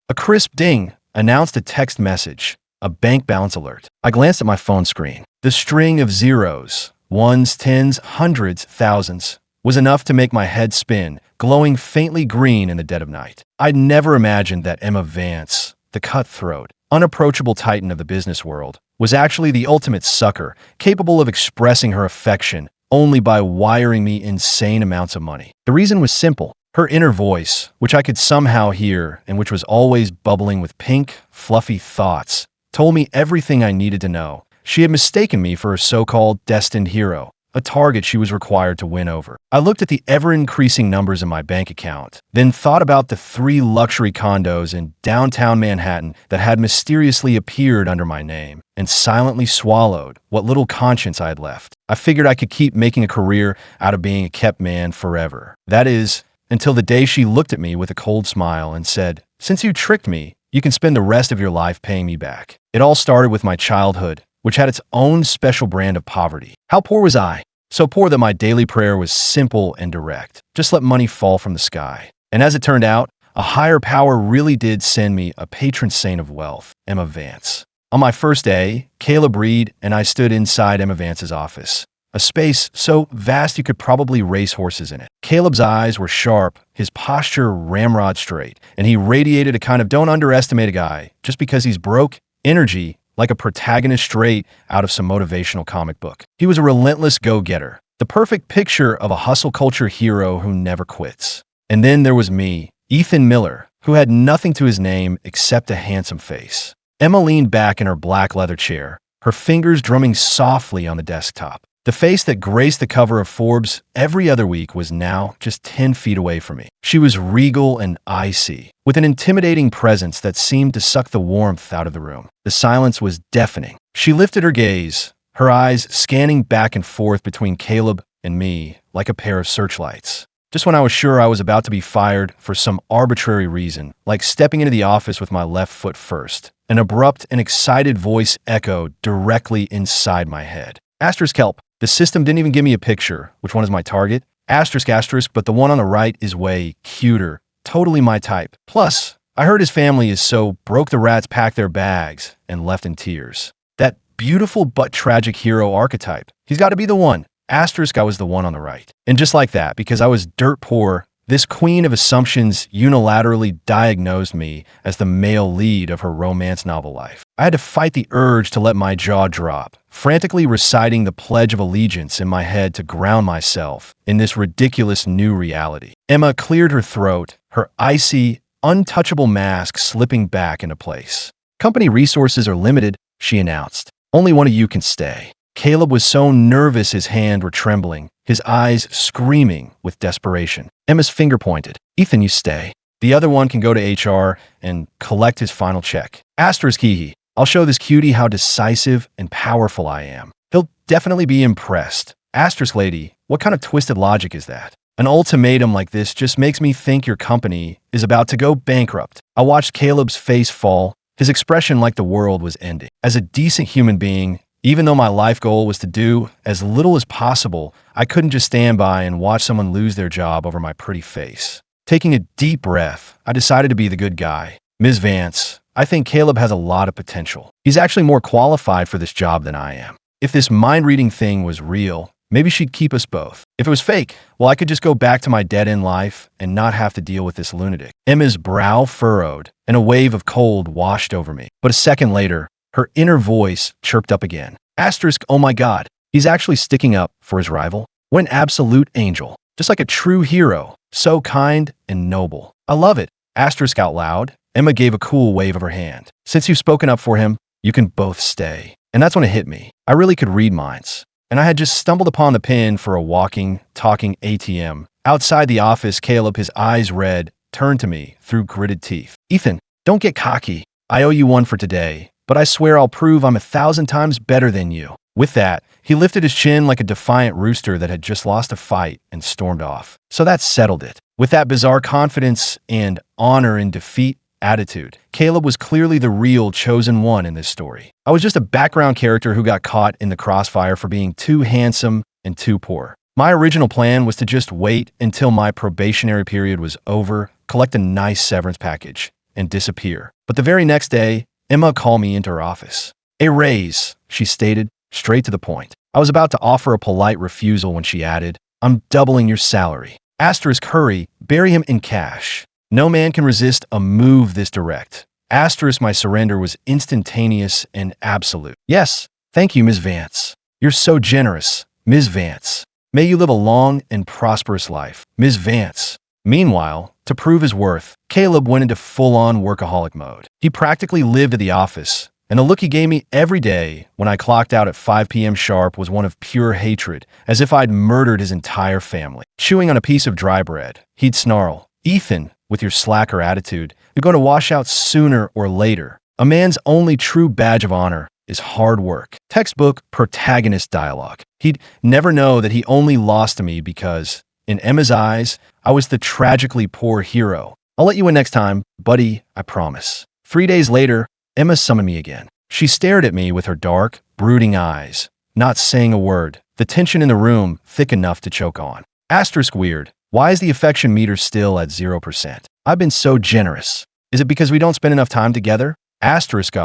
A crisp ding announced a text message, a bank balance alert. I glanced at my phone screen. The string of zeros, ones, tens, hundreds, thousands, was enough to make my head spin, glowing faintly green in the dead of night. I'd never imagined that Emma Vance, the cutthroat, unapproachable titan of the business world, was actually the ultimate sucker, capable of expressing her affection only by wiring me insane amounts of money. The reason was simple. Her inner voice, which I could somehow hear and which was always bubbling with pink, fluffy thoughts, told me everything I needed to know. She had mistaken me for a so-called destined hero, a target she was required to win over. I looked at the ever-increasing numbers in my bank account, then thought about the 3 luxury condos in downtown Manhattan that had mysteriously appeared under my name, and silently swallowed what little conscience I had left. I figured I could keep making a career out of being a kept man forever. That is, until the day she looked at me with a cold smile and said, "Since you tricked me, you can spend the rest of your life paying me back." It all started with my childhood, which had its own special brand of poverty. How poor was I? So poor that my daily prayer was simple and direct. Just let money fall from the sky. And as it turned out, a higher power really did send me a patron saint of wealth, Emma Vance. On my first day, Caleb Reed and I stood inside Emma Vance's office, a space so vast you could probably race horses in it. Caleb's eyes were sharp, his posture ramrod straight, and he radiated a kind of don't underestimate a guy just because he's broke energy, like a protagonist straight out of some motivational comic book. He was a relentless go-getter, the perfect picture of a hustle culture hero who never quits. And then there was me, Ethan Miller, who had nothing to his name except a handsome face. Emma leaned back in her black leather chair, her fingers drumming softly on the desktop. The face that graced the cover of Forbes every other week was now just 10 feet away from me. She was regal and icy, with an intimidating presence that seemed to suck the warmth out of the room. The silence was deafening. She lifted her gaze, her eyes scanning back and forth between Caleb and me like a pair of searchlights. Just when I was sure I was about to be fired for some arbitrary reason, like stepping into the office with my left foot first, an abrupt and excited voice echoed directly inside my head. Asterisk help. The system didn't even give me a picture. Which one is my target? Asterisk, asterisk, but the one on the right is way cuter. Totally my type. Plus, I heard his family is so broke the rats packed their bags and left in tears. That beautiful but tragic hero archetype. He's got to be the one. Asterisk, I was the one on the right. And just like that, because I was dirt poor, this queen of assumptions unilaterally diagnosed me as the male lead of her romance novel life. I had to fight the urge to let my jaw drop, frantically reciting the Pledge of Allegiance in my head to ground myself in this ridiculous new reality. Emma cleared her throat, her icy, untouchable mask slipping back into place. "Company resources are limited," she announced. "Only one of you can stay." Caleb was so nervous his hands were trembling, his eyes screaming with desperation. Emma's finger pointed. "Ethan, you stay. The other one can go to HR and collect his final check." Asterisk hee. "I'll show this cutie how decisive and powerful I am. He'll definitely be impressed." Asterisk lady, what kind of twisted logic is that? An ultimatum like this just makes me think your company is about to go bankrupt. I watched Caleb's face fall, his expression like the world was ending. As a decent human being, even though my life goal was to do as little as possible, I couldn't just stand by and watch someone lose their job over my pretty face. Taking a deep breath, I decided to be the good guy. "Ms. Vance, I think Caleb has a lot of potential. He's actually more qualified for this job than I am. If this mind-reading thing was real, maybe she'd keep us both. If it was fake, well, I could just go back to my dead-end life and not have to deal with this lunatic." Emma's brow furrowed, and a wave of cold washed over me. But a second later, her inner voice chirped up again. Asterisk, oh my God, he's actually sticking up for his rival. What an absolute angel. Just like a true hero. So kind and noble. I love it. Asterisk out loud. Emma gave a cool wave of her hand. "Since you've spoken up for him, you can both stay." And that's when it hit me. I really could read minds. And I had just stumbled upon the pin for a walking, talking ATM. Outside the office, Caleb, his eyes red, turned to me through gritted teeth. "Ethan, don't get cocky. I owe you one for today. But I swear I'll prove I'm 1,000 times better than you." With that, he lifted his chin like a defiant rooster that had just lost a fight and stormed off. So that settled it. With that bizarre confidence and honor in defeat attitude, Caleb was clearly the real chosen one in this story. I was just a background character who got caught in the crossfire for being too handsome and too poor. My original plan was to just wait until my probationary period was over, collect a nice severance package, and disappear. But the very next day, Emma called me into her office. "A raise," she stated, straight to the point. I was about to offer a polite refusal when she added, "I'm doubling your salary. Asterisk hurry, bury him in cash. No man can resist a move this direct." Asterisk my surrender was instantaneous and absolute. "Yes, thank you, Ms. Vance. You're so generous, Ms. Vance. May you live a long and prosperous life, Ms. Vance." Meanwhile, to prove his worth, Caleb went into full-on workaholic mode. He practically lived at the office, and the look he gave me every day when I clocked out at 5 p.m. sharp was one of pure hatred, as if I'd murdered his entire family. Chewing on a piece of dry bread, he'd snarl, "Ethan, with your slacker attitude, you're going to wash out sooner or later. A man's only true badge of honor is hard work." Textbook protagonist dialogue. He'd never know that he only lost to me because, in Emma's eyes, I was the tragically poor hero. "I'll let you in next time, buddy, I promise." 3 days later, Emma summoned me again. She stared at me with her dark, brooding eyes, not saying a word, the tension in the room thick enough to choke on. Asterisk weird. Why is the affection meter still at 0%? I've been so generous. Is it because we don't spend enough time together? Asterisk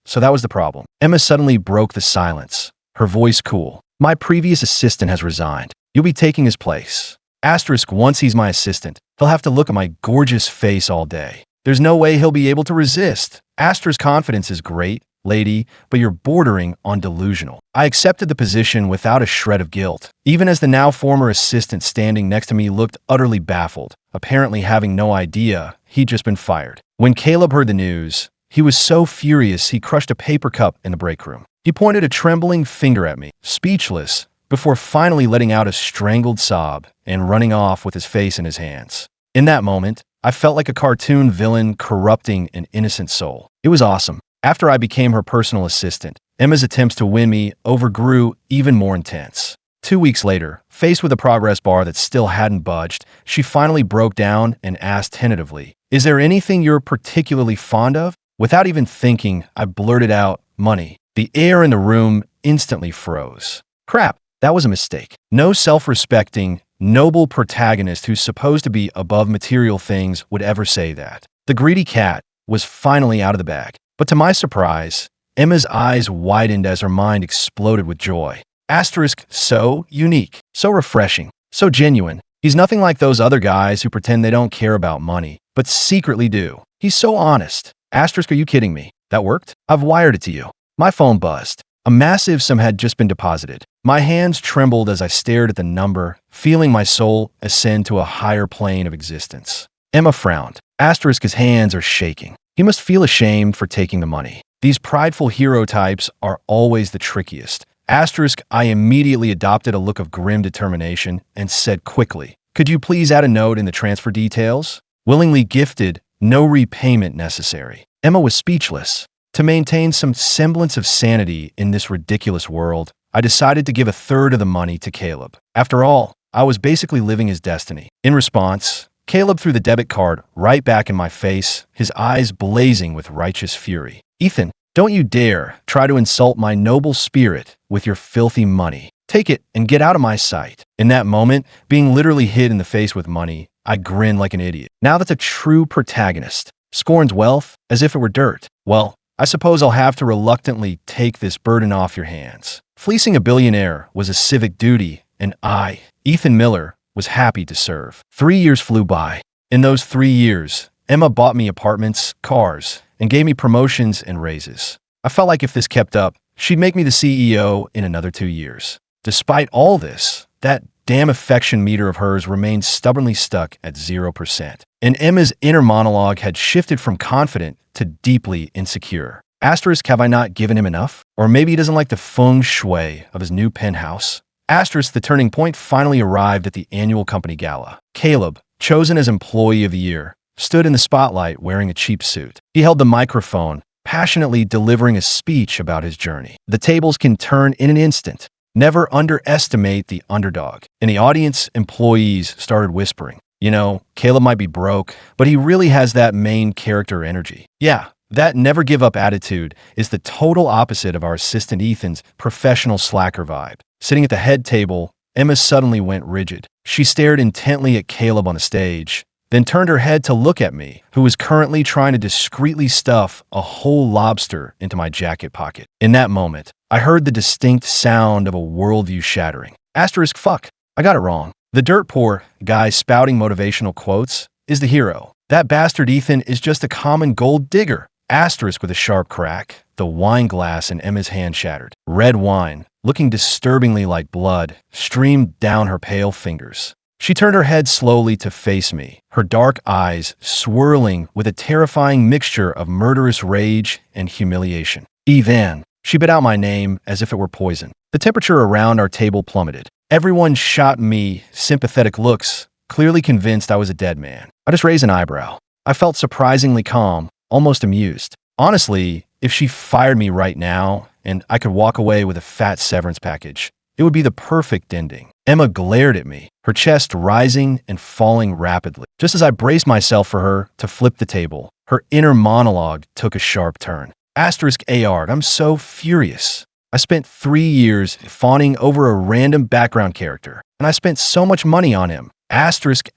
so that was the problem. Emma suddenly broke the silence, her voice cool. "My previous assistant has resigned. You'll be taking his place." Asterisk once he's my assistant, he'll have to look at my gorgeous face all day. There's no way he'll be able to resist. Asterisk confidence is great, lady, but you're bordering on delusional. I accepted the position without a shred of guilt, even as the now former assistant standing next to me looked utterly baffled, apparently having no idea he'd just been fired. When Caleb heard the news, he was so furious he crushed a paper cup in the break room. He pointed a trembling finger at me, speechless, before finally letting out a strangled sob and running off with his face in his hands. In that moment, I felt like a cartoon villain corrupting an innocent soul. It was awesome. After I became her personal assistant, Emma's attempts to win me over grew even more intense. 2 weeks later, faced with a progress bar that still hadn't budged, she finally broke down and asked tentatively, "Is there anything you're particularly fond of?" Without even thinking, I blurted out, "Money." The air in the room instantly froze. Crap, that was a mistake. No self-respecting, noble protagonist who's supposed to be above material things would ever say that. The greedy cat was finally out of the bag. But to my surprise, Emma's eyes widened as her mind exploded with joy. Asterisk, so unique, so refreshing, so genuine. He's nothing like those other guys who pretend they don't care about money, but secretly do. He's so honest. Asterisk, are you kidding me? That worked? I've wired it to you. My phone buzzed. A massive sum had just been deposited. My hands trembled as I stared at the number, feeling my soul ascend to a higher plane of existence. Emma frowned. Asterisk, his hands are shaking. He must feel ashamed for taking the money. These prideful hero types are always the trickiest. Asterisk, I immediately adopted a look of grim determination and said quickly, "Could you please add a note in the transfer details? Willingly gifted, no repayment necessary." Emma was speechless. To maintain some semblance of sanity in this ridiculous world, I decided to give a third of the money to Caleb. After all, I was basically living his destiny. In response, Caleb threw the debit card right back in my face, his eyes blazing with righteous fury. "Ethan, don't you dare try to insult my noble spirit with your filthy money. Take it and get out of my sight." In that moment, being literally hit in the face with money, I grinned like an idiot. Now that's a true protagonist. Scorns wealth as if it were dirt. Well, I suppose I'll have to reluctantly take this burden off your hands. Fleecing a billionaire was a civic duty, and I, Ethan Miller, was happy to serve. 3 years flew by. In those 3 years, Emma bought me apartments, cars, and gave me promotions and raises. I felt like if this kept up, she'd make me the CEO in another 2 years. Despite all this, that damn affection meter of hers remained stubbornly stuck at 0%. And Emma's inner monologue had shifted from confident to deeply insecure. Asterisk, have I not given him enough? Or maybe he doesn't like the feng shui of his new penthouse. Asterisk, the turning point finally arrived at the annual company gala. Caleb, chosen as Employee of the Year, stood in the spotlight wearing a cheap suit. He held the microphone, passionately delivering a speech about his journey. The tables can turn in an instant. Never underestimate the underdog. In the audience, employees started whispering, "You know, Caleb might be broke, but he really has that main character energy." Yeah, that never give up attitude is the total opposite of our assistant Ethan's professional slacker vibe. Sitting at the head table, Emma suddenly went rigid. She stared intently at Caleb on the stage, then turned her head to look at me, who was currently trying to discreetly stuff a whole lobster into my jacket pocket. In that moment, I heard the distinct sound of a worldview shattering. Asterisk fuck. I got it wrong. The dirt poor guy spouting motivational quotes is the hero. That bastard Ethan is just a common gold digger. Asterisk with a sharp crack. The wine glass in Emma's hand shattered. Red wine, looking disturbingly like blood, streamed down her pale fingers. She turned her head slowly to face me, her dark eyes swirling with a terrifying mixture of murderous rage and humiliation. Evan. She bit out my name as if it were poison. The temperature around our table plummeted. Everyone shot me sympathetic looks, clearly convinced I was a dead man. I just raised an eyebrow. I felt surprisingly calm, almost amused. Honestly, if she fired me right now and I could walk away with a fat severance package, it would be the perfect ending. Emma glared at me, her chest rising and falling rapidly. Just as I braced myself for her to flip the table, her inner monologue took a sharp turn. Asterisk AR, I'm so furious. I spent 3 years fawning over a random background character, and I spent so much money on him. Asterisk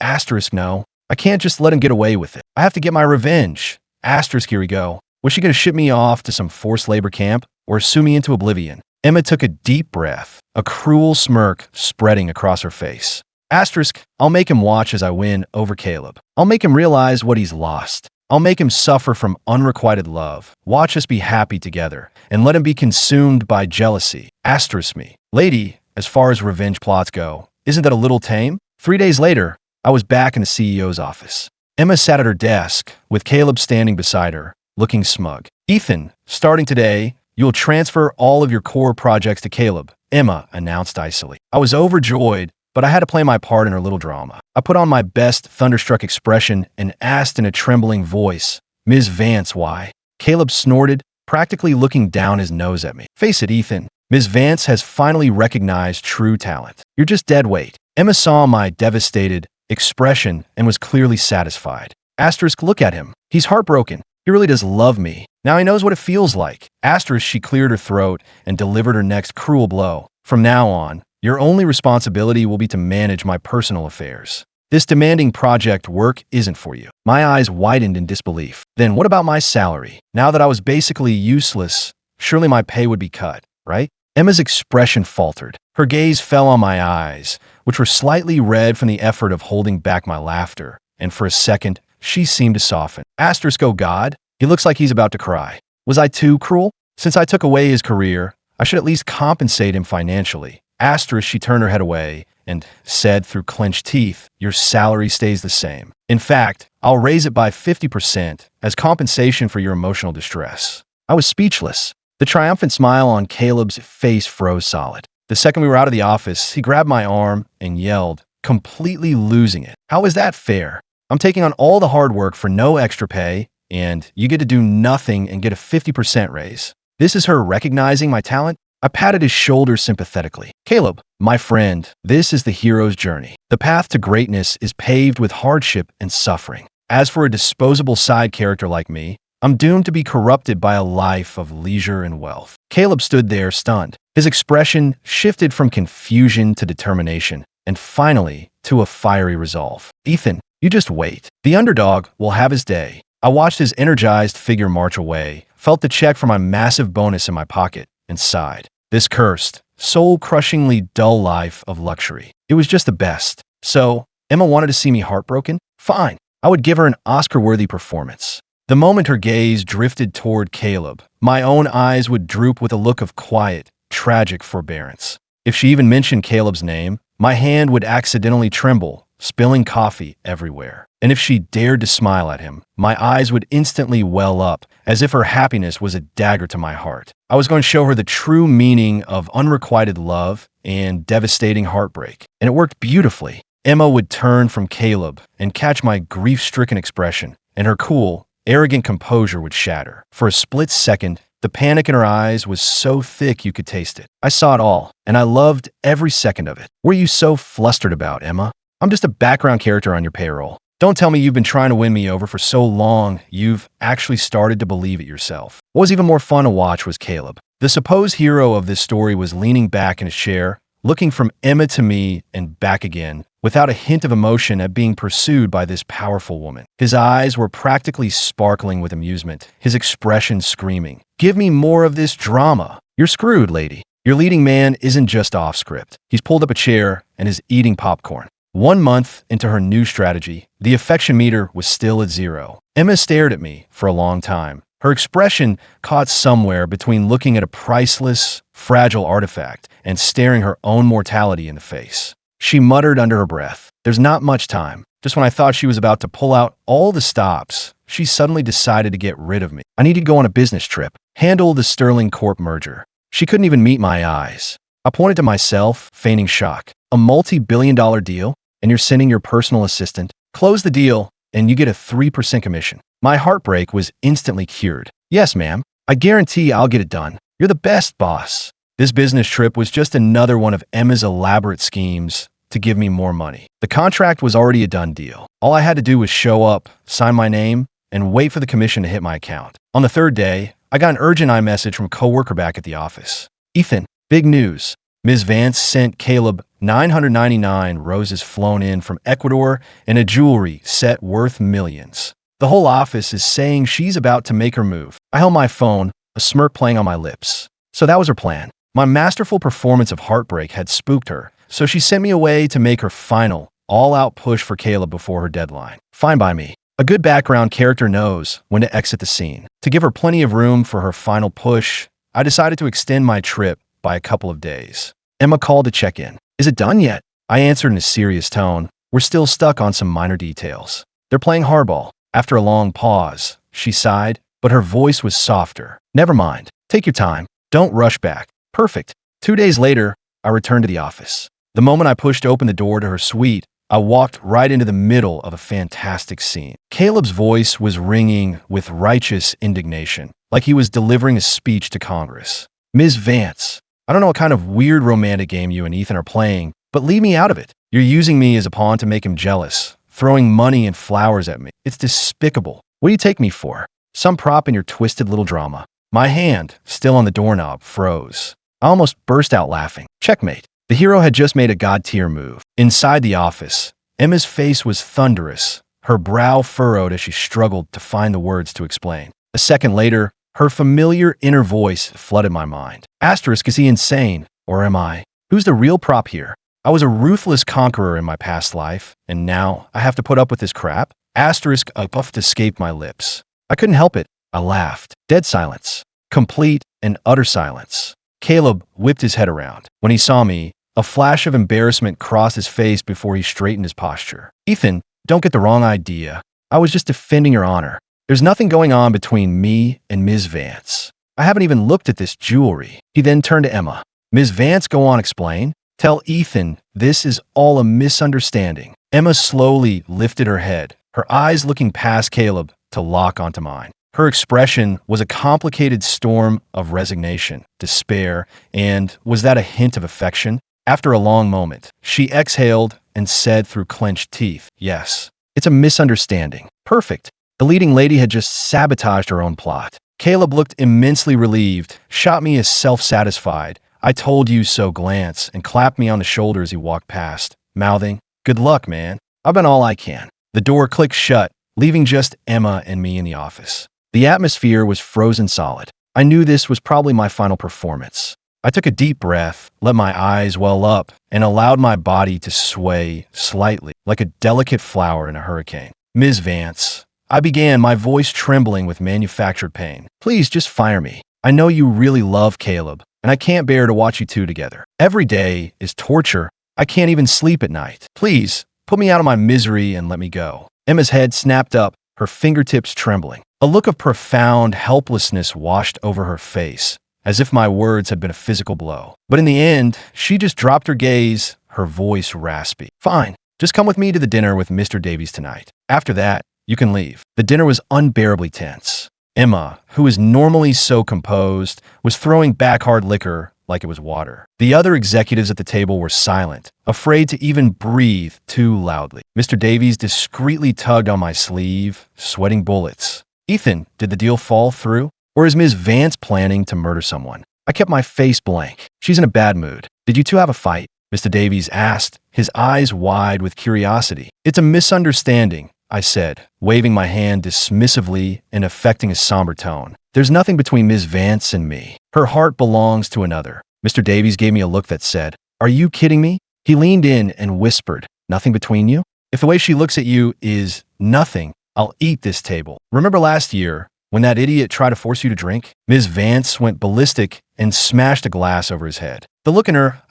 no. I can't just let him get away with it. I have to get my revenge. Asterisk, here we go. Was she going to ship me off to some forced labor camp or sue me into oblivion? Emma took a deep breath, a cruel smirk spreading across her face. Asterisk, I'll make him watch as I win over Caleb. I'll make him realize what he's lost. I'll make him suffer from unrequited love. Watch us be happy together, and let him be consumed by jealousy. Asterisk me. Lady, as far as revenge plots go, isn't that a little tame? 3 days later, I was back in the CEO's office. Emma sat at her desk, with Caleb standing beside her, looking smug. Ethan, starting today, you'll transfer all of your core projects to Caleb, Emma announced icily. I was overjoyed, but I had to play my part in her little drama. I put on my best thunderstruck expression and asked in a trembling voice, Ms. Vance, why? Caleb snorted, practically looking down his nose at me. Face it, Ethan. Ms. Vance has finally recognized true talent. You're just dead weight. Emma saw my devastated expression and was clearly satisfied. Asterisk, look at him. He's heartbroken. He really does love me. Now he knows what it feels like. Asterisk, she cleared her throat and delivered her next cruel blow. From now on, your only responsibility will be to manage my personal affairs. This demanding project work isn't for you. My eyes widened in disbelief. Then what about my salary? Now that I was basically useless, surely my pay would be cut, right? Emma's expression faltered. Her gaze fell on my eyes, which were slightly red from the effort of holding back my laughter, and for a second, she seemed to soften. Asterisk, oh God, he looks like he's about to cry. Was I too cruel? Since I took away his career, I should at least compensate him financially. Asterisk, she turned her head away and said through clenched teeth, your salary stays the same. In fact, I'll raise it by 50% as compensation for your emotional distress. I was speechless. The triumphant smile on Caleb's face froze solid. The second we were out of the office, he grabbed my arm and yelled, completely losing it. How is that fair? I'm taking on all the hard work for no extra pay, and you get to do nothing and get a 50% raise. This is her recognizing my talent? I patted his shoulder sympathetically. Caleb, my friend, this is the hero's journey. The path to greatness is paved with hardship and suffering. As for a disposable side character like me, I'm doomed to be corrupted by a life of leisure and wealth. Caleb stood there stunned. His expression shifted from confusion to determination, and finally to a fiery resolve. Ethan, you just wait. The underdog will have his day. I watched his energized figure march away, felt the check for my massive bonus in my pocket, and sighed. This cursed, soul-crushingly dull life of luxury. It was just the best. So, Emma wanted to see me heartbroken? Fine. I would give her an Oscar-worthy performance. The moment her gaze drifted toward Caleb, my own eyes would droop with a look of quiet, tragic forbearance. If she even mentioned Caleb's name, my hand would accidentally tremble, spilling coffee everywhere. And if she dared to smile at him, my eyes would instantly well up, as if her happiness was a dagger to my heart. I was going to show her the true meaning of unrequited love and devastating heartbreak, and it worked beautifully. Emma would turn from Caleb and catch my grief-stricken expression, and her cool, arrogant composure would shatter. For a split second, the panic in her eyes was so thick you could taste it. I saw it all, and I loved every second of it. What are you so flustered about, Emma? I'm just a background character on your payroll. Don't tell me you've been trying to win me over for so long you've actually started to believe it yourself. What was even more fun to watch was Caleb. The supposed hero of this story was leaning back in his chair, looking from Emma to me and back again, without a hint of emotion at being pursued by this powerful woman. His eyes were practically sparkling with amusement, his expression screaming, "Give me more of this drama. You're screwed, lady. Your leading man isn't just off script. He's pulled up a chair and is eating popcorn." 1 month into her new strategy, the affection meter was still at 0. Emma stared at me for a long time, her expression caught somewhere between looking at a priceless, fragile artifact and staring her own mortality in the face. She muttered under her breath, "There's not much time." Just when I thought she was about to pull out all the stops, she suddenly decided to get rid of me. I needed to go on a business trip, handle the Sterling Corp merger. She couldn't even meet my eyes. I pointed to myself, feigning shock. "A multi-billion-dollar deal, and you're sending your personal assistant? Close the deal, and you get a 3% commission." My heartbreak was instantly cured. "Yes, ma'am. I guarantee I'll get it done. You're the best, boss." This business trip was just another one of Emma's elaborate schemes to give me more money. The contract was already a done deal. All I had to do was show up, sign my name, and wait for the commission to hit my account. On the third day, I got an urgent iMessage from a coworker back at the office. "Ethan, big news. Ms. Vance sent Caleb 999 roses flown in from Ecuador and a jewelry set worth millions. The whole office is saying she's about to make her move." I held my phone, a smirk playing on my lips. So that was her plan. My masterful performance of heartbreak had spooked her, so she sent me away to make her final, all-out push for Caleb before her deadline. Fine by me. A good background character knows when to exit the scene. To give her plenty of room for her final push, I decided to extend my trip by a couple of days. Emma called to check in. "Is it done yet?" I answered in a serious tone. "We're still stuck on some minor details. They're playing hardball." After a long pause, she sighed, but her voice was softer. "Never mind. Take your time. Don't rush back." Perfect. 2 days later, I returned to the office. The moment I pushed open the door to her suite, I walked right into the middle of a fantastic scene. Caleb's voice was ringing with righteous indignation, like he was delivering a speech to Congress. "Ms. Vance, I don't know what kind of weird romantic game you and Ethan are playing, but leave me out of it. You're using me as a pawn to make him jealous, throwing money and flowers at me. It's despicable. What do you take me for? Some prop in your twisted little drama." My hand, still on the doorknob, froze. I almost burst out laughing. Checkmate. The hero had just made a god-tier move. Inside the office, Emma's face was thunderous, her brow furrowed as she struggled to find the words to explain. A second later, her familiar inner voice flooded my mind. Asterisk, is he insane? Or am I? Who's the real prop here? I was a ruthless conqueror in my past life, and now I have to put up with this crap? Asterisk, a puff escaped my lips. I couldn't help it. I laughed. Dead silence. Complete and utter silence. Caleb whipped his head around. When he saw me, a flash of embarrassment crossed his face before he straightened his posture. "Ethan, don't get the wrong idea. I was just defending your honor. There's nothing going on between me and Ms. Vance. I haven't even looked at this jewelry." He then turned to Emma. "Ms. Vance, go on, explain. Tell Ethan this is all a misunderstanding." Emma slowly lifted her head, her eyes looking past Caleb to lock onto mine. Her expression was a complicated storm of resignation, despair, and was that a hint of affection? After a long moment, she exhaled and said through clenched teeth, "Yes, it's a misunderstanding." Perfect. The leading lady had just sabotaged her own plot. Caleb looked immensely relieved, shot me a self-satisfied, "I told you so" glance, and clapped me on the shoulder as he walked past, mouthing, "Good luck, man. I've done all I can." The door clicked shut, leaving just Emma and me in the office. The atmosphere was frozen solid. I knew this was probably my final performance. I took a deep breath, let my eyes well up, and allowed my body to sway slightly, like a delicate flower in a hurricane. "Ms. Vance," I began, my voice trembling with manufactured pain. "Please just fire me. I know you really love Caleb, and I can't bear to watch you two together. Every day is torture. I can't even sleep at night. Please, put me out of my misery and let me go." Emma's head snapped up, her fingertips trembling. A look of profound helplessness washed over her face, as if my words had been a physical blow. But in the end, she just dropped her gaze, her voice raspy. "Fine, just come with me to the dinner with Mr. Davies tonight. After that, you can leave." The dinner was unbearably tense. Emma, who is normally so composed, was throwing back hard liquor like it was water. The other executives at the table were silent, afraid to even breathe too loudly. Mr. Davies discreetly tugged on my sleeve, sweating bullets. "Ethan, did the deal fall through? Or is Ms. Vance planning to murder someone?" I kept my face blank. "She's in a bad mood. Did you two have a fight?" Mr. Davies asked, his eyes wide with curiosity. It's a misunderstanding, I said, waving my hand dismissively and affecting a somber tone. There's nothing between Ms. Vance and me. Her heart belongs to another. Mr. Davies gave me a look that said, Are you kidding me? He leaned in and whispered, Nothing between you? If the way she looks at you is nothing, I'll eat this table. Remember last year, when that idiot tried to force you to drink? Ms. Vance went ballistic and smashed a glass over his head. The look in her,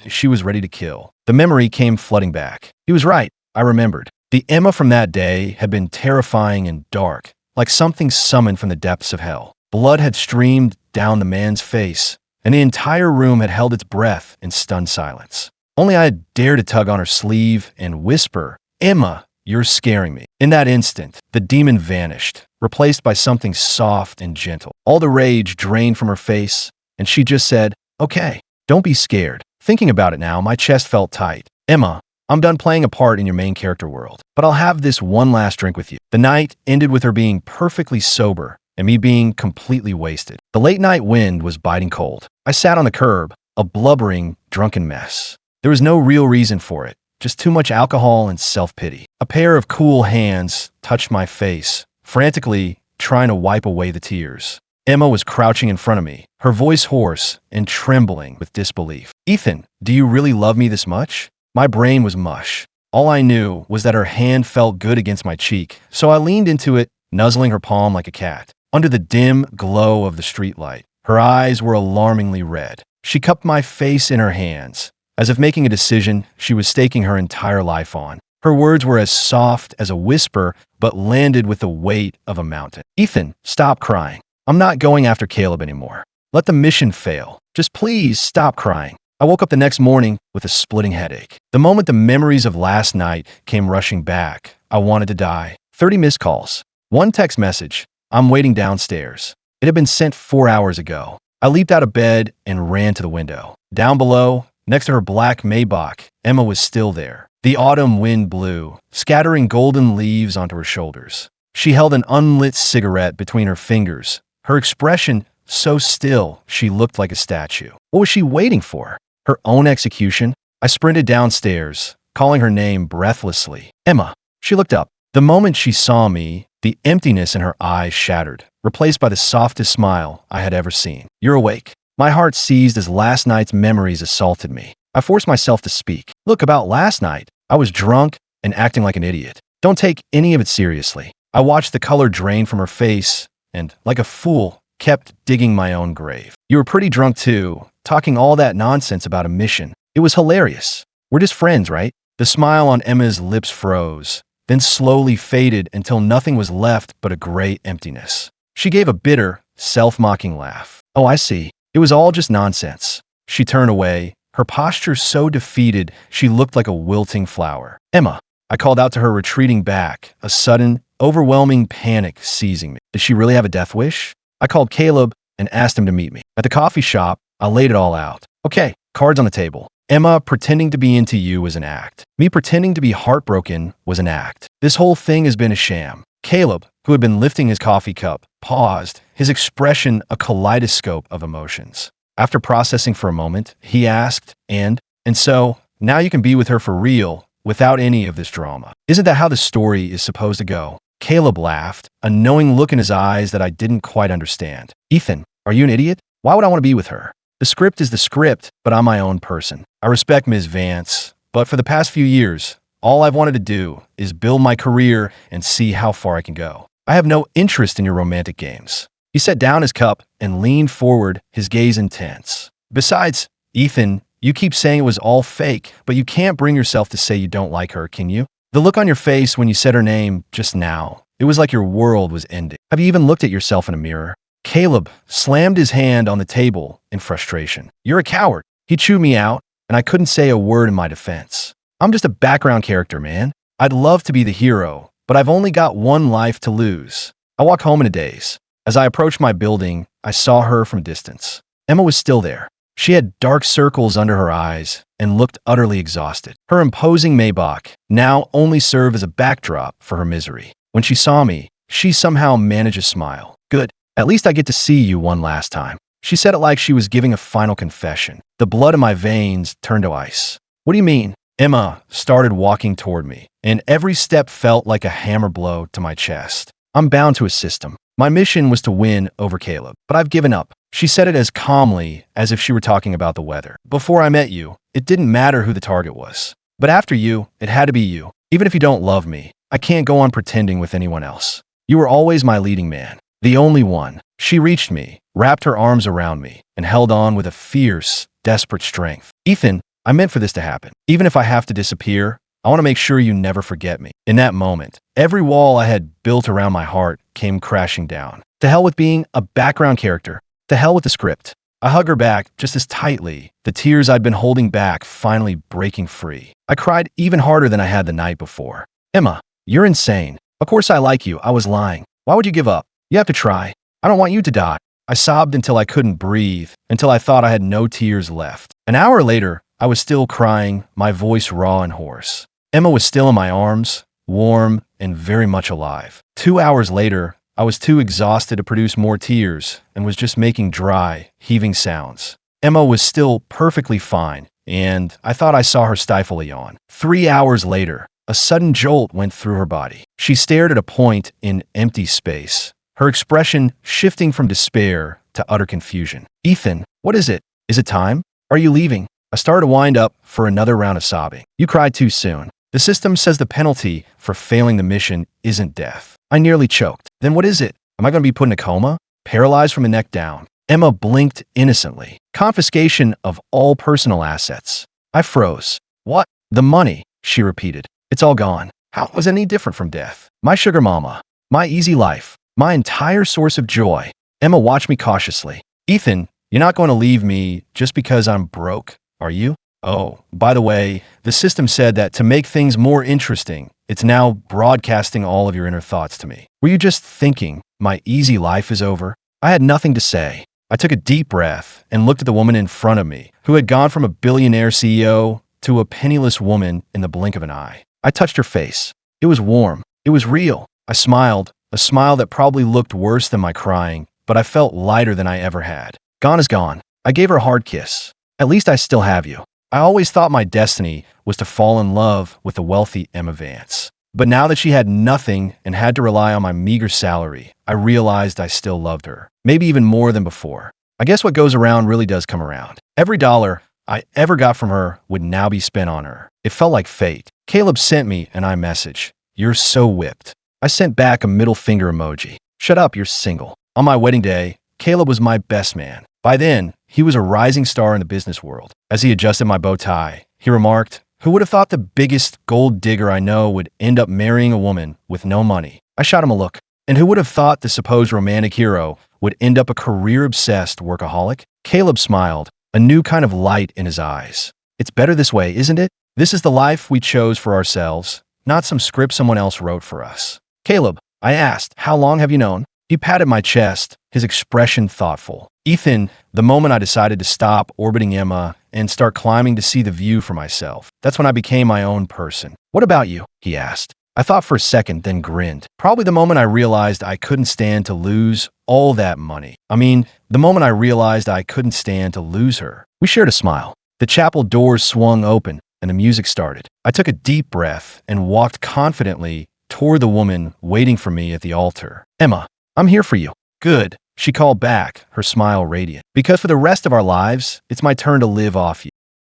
she was ready to kill. The memory came flooding back. He was right, I remembered. The Emma from that day had been terrifying and dark, like something summoned from the depths of hell. Blood had streamed down the man's face, and the entire room had held its breath in stunned silence. Only I had dared to tug on her sleeve and whisper, Emma, you're scaring me. In that instant, the demon vanished, replaced by something soft and gentle. All the rage drained from her face, and she just said, Okay, don't be scared. Thinking about it now, my chest felt tight. Emma, I'm done playing a part in your main character world, but I'll have this one last drink with you. The night ended with her being perfectly sober and me being completely wasted. The late night wind was biting cold. I sat on the curb, a blubbering, drunken mess. There was no real reason for it, just too much alcohol and self-pity. A pair of cool hands touched my face, frantically trying to wipe away the tears. Emma was crouching in front of me, her voice hoarse and trembling with disbelief. Ethan, do you really love me this much? My brain was mush. All I knew was that her hand felt good against my cheek, so I leaned into it, nuzzling her palm like a cat. Under the dim glow of the streetlight, her eyes were alarmingly red. She cupped my face in her hands, as if making a decision she was staking her entire life on. Her words were as soft as a whisper, but landed with the weight of a mountain. Ethan, stop crying. I'm not going after Caleb anymore. Let the mission fail. Just please stop crying. I woke up the next morning with a splitting headache. The moment the memories of last night came rushing back, I wanted to die. 30 missed calls. One text message. I'm waiting downstairs. It had been sent 4 hours ago. I leaped out of bed and ran to the window. Down below, next to her black Maybach, Emma was still there. The autumn wind blew, scattering golden leaves onto her shoulders. She held an unlit cigarette between her fingers, her expression so still she looked like a statue. What was she waiting for? Her own execution? I sprinted downstairs, calling her name breathlessly. Emma. She looked up. The moment she saw me, the emptiness in her eyes shattered, replaced by the softest smile I had ever seen. You're awake. My heart seized as last night's memories assaulted me. I forced myself to speak. Look, about last night, I was drunk and acting like an idiot. Don't take any of it seriously. I watched the color drain from her face and, like a fool, kept digging my own grave. You were pretty drunk too, talking all that nonsense about a mission. It was hilarious. We're just friends, right? The smile on Emma's lips froze, then slowly faded until nothing was left but a gray emptiness. She gave a bitter, self-mocking laugh. Oh, I see. It was all just nonsense. She turned away, her posture so defeated she looked like a wilting flower. Emma, I called out to her, retreating back, a sudden, overwhelming panic seizing me. Did she really have a death wish? I called Caleb and asked him to meet me. At the coffee shop, I laid it all out. Okay, cards on the table. Emma pretending to be into you was an act. Me pretending to be heartbroken was an act. This whole thing has been a sham. Caleb, who had been lifting his coffee cup, paused, his expression a kaleidoscope of emotions. After processing for a moment, he asked, and so, now you can be with her for real, without any of this drama. Isn't that how the story is supposed to go? Caleb laughed, a knowing look in his eyes that I didn't quite understand. Ethan, are you an idiot? Why would I want to be with her? The script is the script, but I'm my own person. I respect Ms. Vance, but for the past few years, all I've wanted to do is build my career and see how far I can go. I have no interest in your romantic games. He set down his cup and leaned forward, his gaze intense. Besides, Ethan, you keep saying it was all fake, but you can't bring yourself to say you don't like her, can you? The look on your face when you said her name just now, it was like your world was ending. Have you even looked at yourself in a mirror? Caleb slammed his hand on the table in frustration. You're a coward. He chewed me out, and I couldn't say a word in my defense. I'm just a background character, man. I'd love to be the hero, but I've only got one life to lose. I walk home in a daze. As I approached my building, I saw her from a distance. Emma was still there. She had dark circles under her eyes and looked utterly exhausted. Her imposing Maybach now only served as a backdrop for her misery. When she saw me, she somehow managed a smile. Good. At least I get to see you one last time. She said it like she was giving a final confession. The blood in my veins turned to ice. What do you mean? Emma started walking toward me, and every step felt like a hammer blow to my chest. I'm bound to a system. My mission was to win over Caleb, but I've given up. She said it as calmly as if she were talking about the weather. Before I met you, it didn't matter who the target was. But after you, it had to be you. Even if you don't love me, I can't go on pretending with anyone else. You were always my leading man, the only one. She reached me, wrapped her arms around me, and held on with a fierce, desperate strength. Ethan, I meant for this to happen. Even if I have to disappear, I want to make sure you never forget me. In that moment, every wall I had built around my heart came crashing down. To hell with being a background character. To hell with the script. I hug her back just as tightly, the tears I'd been holding back finally breaking free. I cried even harder than I had the night before. Emma, you're insane. Of course I like you. I was lying. Why would you give up? You have to try. I don't want you to die. I sobbed until I couldn't breathe, until I thought I had no tears left. An hour later, I was still crying, my voice raw and hoarse. Emma was still in my arms, warm and very much alive. 2 hours later, I was too exhausted to produce more tears and was just making dry, heaving sounds. Emma was still perfectly fine, and I thought I saw her stifle a yawn. 3 hours later, a sudden jolt went through her body. She stared at a point in empty space, her expression shifting from despair to utter confusion. Ethan, what is it? Is it time? Are you leaving? I started to wind up for another round of sobbing. You cried too soon. The system says the penalty for failing the mission isn't death. I nearly choked. Then what is it? Am I going to be put in a coma? Paralyzed from the neck down? Emma blinked innocently. Confiscation of all personal assets. I froze. What? The money, she repeated. It's all gone. How was it any different from death? My sugar mama. My easy life. My entire source of joy. Emma watched me cautiously. Ethan, you're not going to leave me just because I'm broke, are you? Oh, by the way, the system said that to make things more interesting, it's now broadcasting all of your inner thoughts to me. Were you just thinking, my easy life is over? I had nothing to say. I took a deep breath and looked at the woman in front of me, who had gone from a billionaire CEO to a penniless woman in the blink of an eye. I touched her face. It was warm. It was real. I smiled, a smile that probably looked worse than my crying, but I felt lighter than I ever had. Gone is gone. I gave her a hard kiss. At least I still have you. I always thought my destiny was to fall in love with the wealthy Emma Vance. But now that she had nothing and had to rely on my meager salary, I realized I still loved her. Maybe even more than before. I guess what goes around really does come around. Every dollar I ever got from her would now be spent on her. It felt like fate. Caleb sent me an iMessage. You're so whipped. I sent back a middle finger emoji. Shut up, you're single. On my wedding day, Caleb was my best man. By then, he was a rising star in the business world. As he adjusted my bow tie, he remarked, "Who would have thought the biggest gold digger I know would end up marrying a woman with no money?" I shot him a look. And who would have thought the supposed romantic hero would end up a career-obsessed workaholic? Caleb smiled, a new kind of light in his eyes. It's better this way, isn't it? This is the life we chose for ourselves, not some script someone else wrote for us. Caleb, I asked, how long have you known? He patted my chest, his expression thoughtful. Ethan, the moment I decided to stop orbiting Emma and start climbing to see the view for myself, that's when I became my own person. What about you? He asked. I thought for a second, then grinned. Probably the moment I realized I couldn't stand to lose all that money. The moment I realized I couldn't stand to lose her. We shared a smile. The chapel doors swung open and the music started. I took a deep breath and walked confidently toward the woman waiting for me at the altar. Emma, I'm here for you. Good, she called back, her smile radiant. Because for the rest of our lives, it's my turn to live off you.